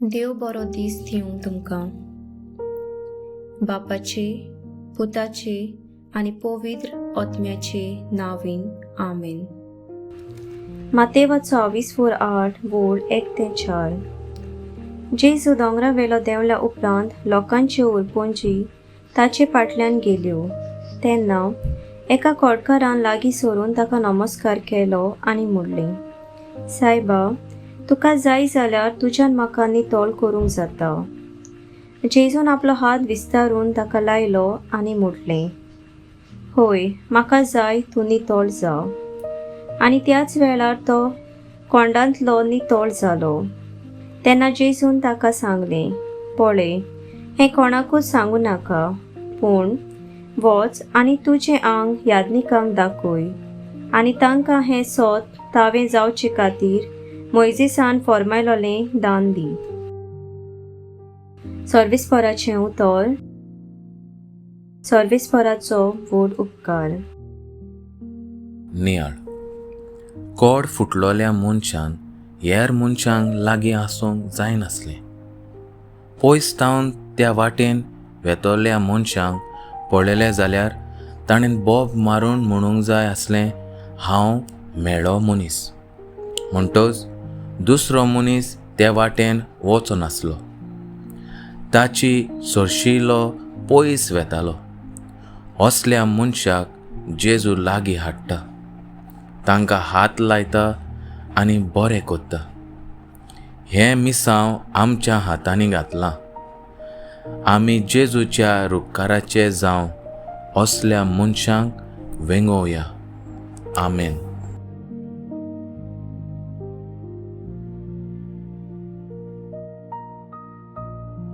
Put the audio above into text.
देव बरो दीस दिवं तुमकां. बापाचे, पुताचे आनी पवित्र आत्म्याचे नांवान आमेन. मातेवा 24:8 बोल 1-4. जेजू दोंगरा वेलो देंवल्या उपरांत लोकांची उरपोंजी ताचे फाटल्यान गेल्यो. तेन्ना एका कोडकारान लागीं सरून ताका नमस्कार केलो आनी म्हणलें, सायबा, तुका जाय जाल्यार तुज्यान म्हाका नितोळ करूंक जाता. जेजून आपलो हात विस्तारून ताका लायलो आनी म्हणलें, होय, म्हाका जाय, तूं नितोळ जा. आनी त्याच वेळार तो कोंडांतलो नितोळ जालो. तेन्ना जेजून ताका सांगलें, पळय, हें कोणाकूच सांगू नाका, पूण वच आनी तुजें आंग यादनिकांक दाखय आनी तांकां हें सोत तावें जावचे खातीर मोइजेसान फॉर्मायलोलें दान दी. सर्वेस्पराचें उतर. सर्वेस्पराचो व्हड उपकार. नियाळ. कोड फुटलोल्या मनशान हेर मनशांक लागीं आसूंक जायनासलें. पयस तावन त्या वाटेन वेतोल्ल्या मनशांक पळयलें जाल्यार ताणें बोब मारून म्हणूंक जाय आसलें, हांव मेळ्ळो मनीस. म्हणटच दुसरो मनीस त्या वाटेन वचो नासलो. ताची सोरशिल्लो पयस वेतालो. असल्या मनशाक जेजू लागीं हाडटा, तांकां हात लायता आनी बरें कोत्ता. हें मिसांव आमच्या हातांनी घातलां. आमी जेजूच्या उपकाराचे जावं असल्या मनशांक वेंगोवया. आमेन.